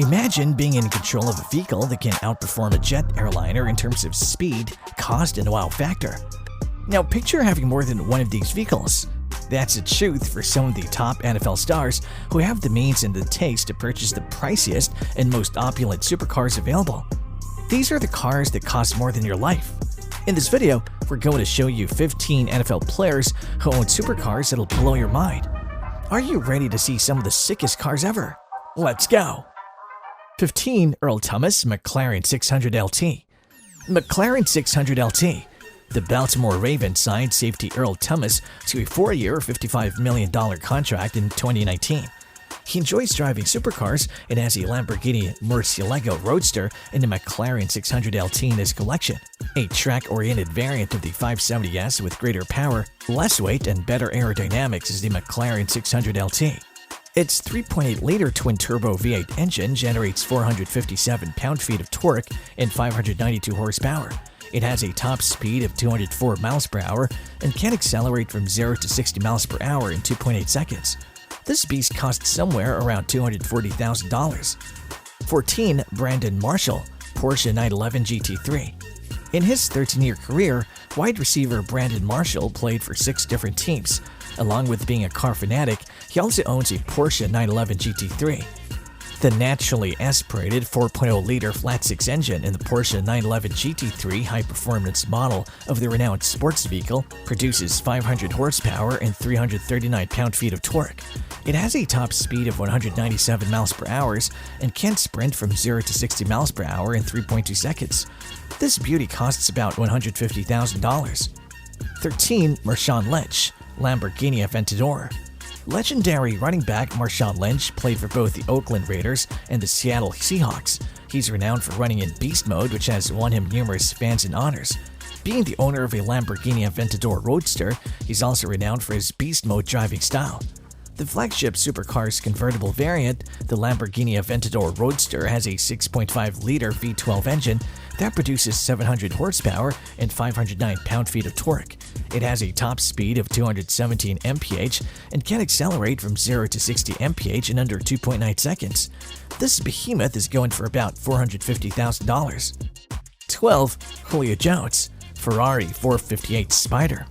Imagine being in control of a vehicle that can outperform a jet airliner in terms of speed, cost, and wow factor. Now picture having more than one of these vehicles. That's the truth for some of the top NFL stars who have the means and the taste to purchase the priciest and most opulent supercars available. These are the cars that cost more than your life. In this video, we're going to show you 15 NFL players who own supercars that'll blow your mind. Are you ready to see some of the sickest cars ever? Let's go! 15. Earl Thomas, McLaren 600 LT. McLaren 600 LT. The Baltimore Ravens signed safety Earl Thomas to a 4-year, $55 million contract in 2019. He enjoys driving supercars and has a Lamborghini Murcielago Roadster and a McLaren 600 LT in his collection, a track-oriented variant of the 570S with greater power, less weight, and better aerodynamics is the McLaren 600 LT. Its 3.8-liter twin-turbo V8 engine generates 457 pound-feet of torque and 592 horsepower. It has a top speed of 204 miles per hour and can accelerate from 0 to 60 miles per hour in 2.8 seconds. This beast costs somewhere around $240,000. 14. Brandon Marshall, Porsche 911 GT3. In his 13-year career, wide receiver Brandon Marshall played for 6 different teams. Along with being a car fanatic, he also owns a Porsche 911 GT3. The naturally aspirated 4.0-liter flat-six engine in the Porsche 911 GT3 high-performance model of the renowned sports vehicle produces 500 horsepower and 339 pound-feet of torque. It has a top speed of 197 miles per hour and can sprint from 0 to 60 miles per hour in 3.2 seconds. This beauty costs about $150,000. 13. Marshawn Lynch, Lamborghini Aventador. Legendary running back Marshawn Lynch played for both the Oakland Raiders and the Seattle Seahawks. He's renowned for running in beast mode, which has won him numerous fans and honors. Being the owner of a Lamborghini Aventador Roadster, he's also renowned for his beast mode driving style. The flagship supercar's convertible variant, the Lamborghini Aventador Roadster, has a 6.5-liter V12 engine that produces 700 horsepower and 509 pound-feet of torque. It has a top speed of 217 mph and can accelerate from 0 to 60 mph in under 2.9 seconds. This behemoth is going for about $450,000. 12. Julio Jones, Ferrari 458 Spider.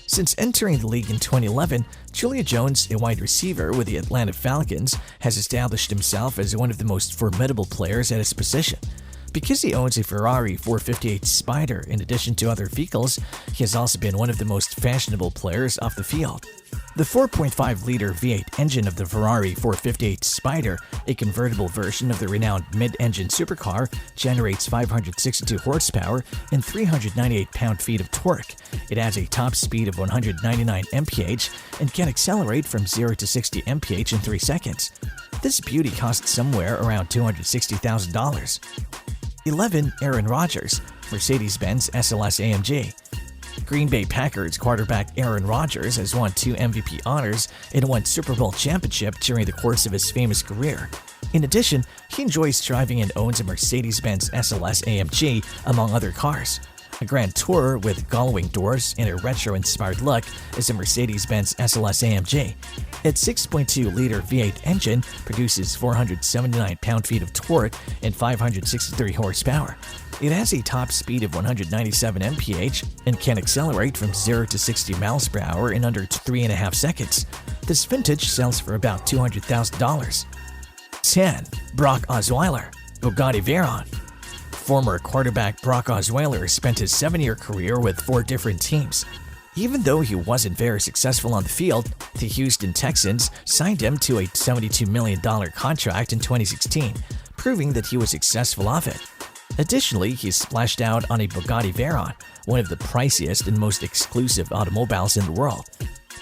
Since entering the league in 2011, Julio Jones, a wide receiver with the Atlanta Falcons, has established himself as one of the most formidable players at his position. Because he owns a Ferrari 458 Spider in addition to other vehicles, he has also been one of the most fashionable players off the field. The 4.5-liter V8 engine of the Ferrari 458 Spider, a convertible version of the renowned mid-engine supercar, generates 562 horsepower and 398 pound-feet of torque. It has a top speed of 199 mph and can accelerate from 0 to 60 mph in 3 seconds. This beauty costs somewhere around $260,000. 11. Aaron Rodgers, Mercedes-Benz SLS AMG. Green Bay Packers quarterback Aaron Rodgers has won 2 MVP honors and 1 Super Bowl championship during the course of his famous career. In addition, he enjoys driving and owns a Mercedes-Benz SLS AMG, among other cars. A Grand Tourer with gull-wing doors and a retro-inspired look is a Mercedes-Benz SLS AMG. Its 6.2-liter V8 engine produces 479 pound-feet of torque and 563 horsepower. It has a top speed of 197 mph and can accelerate from 0 to 60 miles per hour in under 3.5 seconds. This vintage sells for about $200,000. 10. Brock Osweiler, Bugatti Veyron. Former quarterback Brock Osweiler spent his 7-year career with 4 different teams. Even though he wasn't very successful on the field, the Houston Texans signed him to a $72 million contract in 2016, proving that he was successful off it. Additionally, he splashed out on a Bugatti Veyron, one of the priciest and most exclusive automobiles in the world.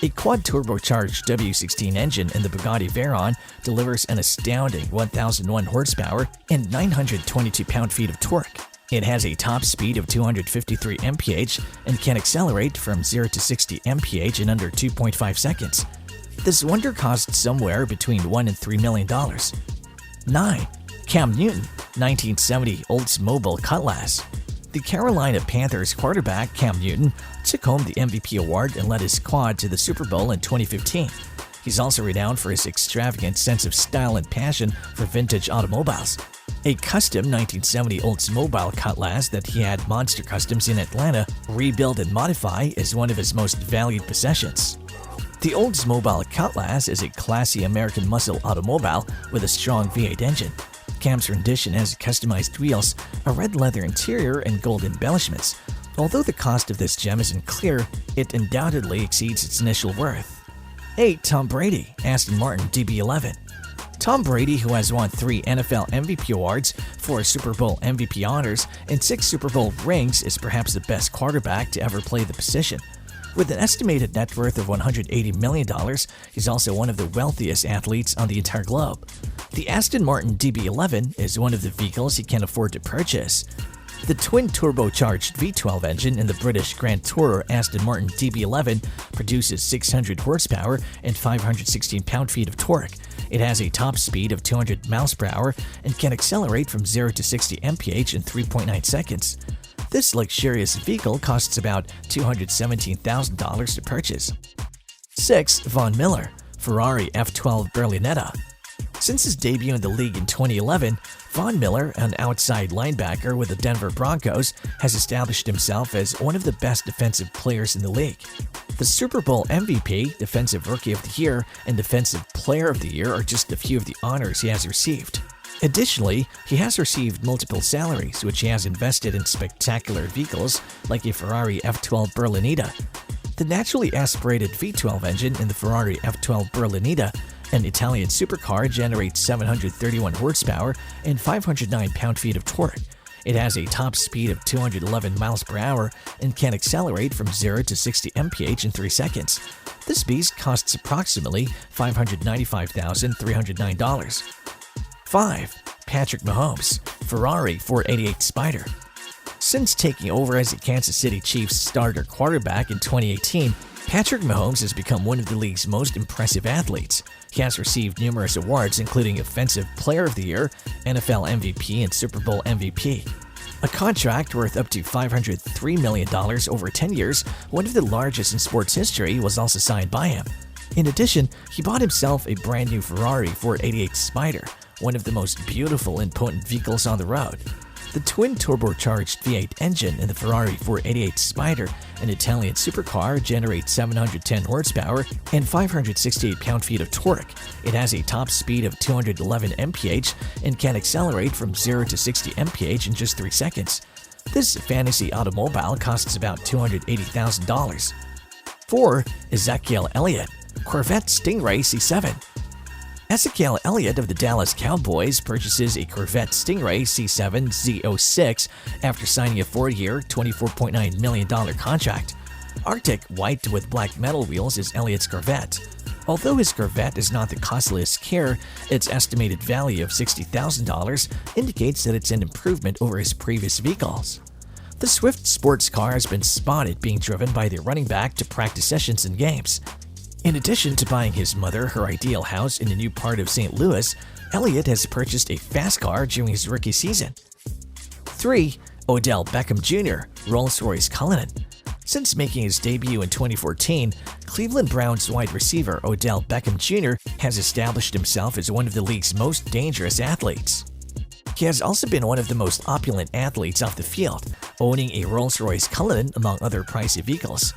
A quad-turbocharged W16 engine in the Bugatti Veyron delivers an astounding 1,001 horsepower and 922 pound-feet of torque. It has a top speed of 253 mph and can accelerate from 0 to 60 mph in under 2.5 seconds. This wonder costs somewhere between $1 and $3 million. 9. Cam Newton, 1970 Oldsmobile Cutlass. The Carolina Panthers quarterback Cam Newton took home the MVP award and led his squad to the Super Bowl in 2015. He's also renowned for his extravagant sense of style and passion for vintage automobiles. A custom 1970 Oldsmobile Cutlass that he had Monster Customs in Atlanta rebuild and modify is one of his most valued possessions. The Oldsmobile Cutlass is a classy American muscle automobile with a strong V8 engine. Cam's rendition has customized wheels, a red leather interior, and gold embellishments. Although the cost of this gem isn't clear, it undoubtedly exceeds its initial worth. 8. Tom Brady, Aston Martin DB11. Tom Brady, who has won 3 NFL MVP awards, 4 Super Bowl MVP honors, and 6 Super Bowl rings, is perhaps the best quarterback to ever play the position. With an estimated net worth of $180 million, he's also one of the wealthiest athletes on the entire globe. The Aston Martin DB11 is one of the vehicles he can afford to purchase. The twin-turbocharged V12 engine in the British Grand Tourer Aston Martin DB11 produces 600 horsepower and 516 pound-feet of torque. It has a top speed of 200 miles per hour and can accelerate from 0 to 60 mph in 3.9 seconds. This luxurious vehicle costs about $217,000 to purchase. 6. Von Miller, Ferrari F12 Berlinetta. Since his debut in the league in 2011, Von Miller, an outside linebacker with the Denver Broncos, has established himself as one of the best defensive players in the league. The Super Bowl MVP, Defensive Rookie of the Year, and Defensive Player of the Year are just a few of the honors he has received. Additionally, he has received multiple salaries, which he has invested in spectacular vehicles like a Ferrari F12 Berlinetta. The naturally aspirated V12 engine in the Ferrari F12 Berlinetta, an Italian supercar, generates 731 horsepower and 509 pound-feet of torque. It has a top speed of 211 miles per hour and can accelerate from 0 to 60 mph in 3 seconds. This beast costs approximately $595,309. 5. Patrick Mahomes, Ferrari 488 Spider. Since taking over as the Kansas City Chiefs starter quarterback in 2018, Patrick Mahomes has become one of the league's most impressive athletes. He has received numerous awards including Offensive Player of the Year, NFL MVP, and Super Bowl MVP. A contract worth up to $503 million over 10 years, one of the largest in sports history, was also signed by him. In addition, he bought himself a brand new Ferrari 488 Spider, one of the most beautiful and potent vehicles on the road. The twin-turbocharged V8 engine in the Ferrari 488 Spider, an Italian supercar, generates 710 horsepower and 568 pound-feet of torque. It has a top speed of 211 mph and can accelerate from 0 to 60 mph in just 3 seconds. This fantasy automobile costs about $280,000. 4. Ezekiel Elliott, Corvette Stingray C7. Ezekiel Elliott of the Dallas Cowboys purchases a Corvette Stingray C7 Z06 after signing a 4-year, $24.9 million contract. Arctic white with black metal wheels is Elliott's Corvette. Although his Corvette is not the costliest care, its estimated value of $60,000 indicates that it's an improvement over his previous vehicles. The swift sports car has been spotted being driven by the running back to practice sessions and games. In addition to buying his mother her ideal house in a new part of St. Louis, Elliott has purchased a fast car during his rookie season. 3. Odell Beckham Jr., RollsRoyce Cullinan. Since making his debut in 2014, Cleveland Browns wide receiver Odell Beckham Jr. has established himself as one of the league's most dangerous athletes. He has also been one of the most opulent athletes off the field, owning a Rolls-Royce Cullinan among other pricey vehicles.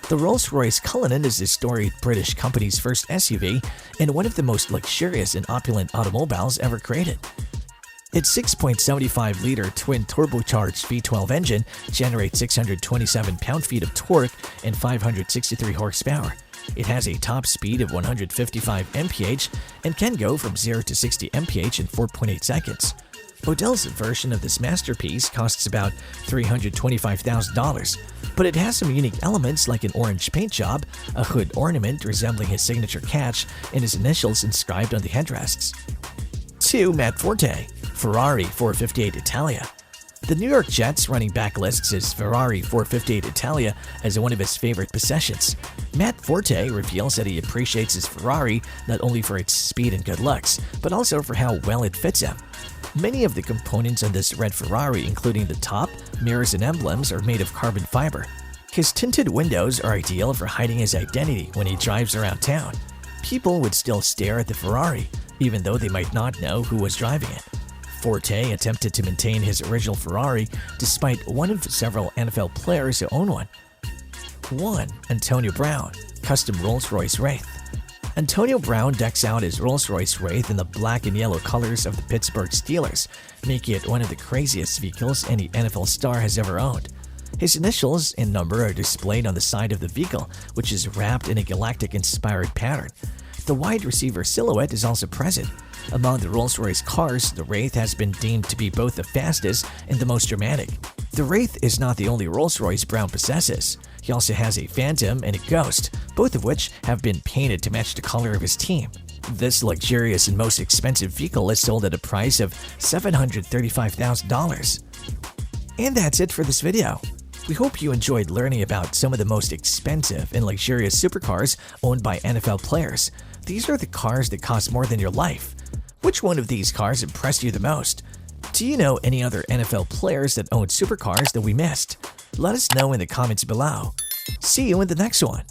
The Rolls-Royce Cullinan is the storied British company's first SUV and one of the most luxurious and opulent automobiles ever created. Its 6.75-liter twin-turbocharged V12 engine generates 627 pound-feet of torque and 563 horsepower. It has a top speed of 155 mph and can go from 0 to 60 mph in 4.8 seconds. Odell's version of this masterpiece costs about $325,000, but it has some unique elements like an orange paint job, a hood ornament resembling his signature catch, and his initials inscribed on the headrests. 2. Matt Forte, Ferrari 458 Italia. The New York Jets running back lists his Ferrari 458 Italia as one of his favorite possessions. Matt Forte reveals that he appreciates his Ferrari not only for its speed and good looks, but also for how well it fits him. Many of the components on this red Ferrari, including the top, mirrors, and emblems, are made of carbon fiber. His tinted windows are ideal for hiding his identity when he drives around town. people would still stare at the Ferrari, even though they might not know who was driving it. Forte attempted to maintain his original Ferrari despite one of several NFL players who own one. 1. Antonio Brown, custom Rolls-Royce Wraith. Antonio Brown decks out his Rolls-Royce Wraith in the black and yellow colors of the Pittsburgh Steelers, making it one of the craziest vehicles any NFL star has ever owned. His initials and number are displayed on the side of the vehicle, which is wrapped in a galactic-inspired pattern. The wide receiver silhouette is also present. Among the Rolls-Royce cars, the Wraith has been deemed to be both the fastest and the most dramatic. The Wraith is not the only Rolls-Royce Brown possesses. He also has a Phantom and a Ghost, both of which have been painted to match the color of his team. This luxurious and most expensive vehicle is sold at a price of $735,000. And that's it for this video. We hope you enjoyed learning about some of the most expensive and luxurious supercars owned by NFL players. These are the cars that cost more than your life. Which one of these cars impressed you the most? Do you know any other NFL players that own supercars that we missed? Let us know in the comments below. See you in the next one.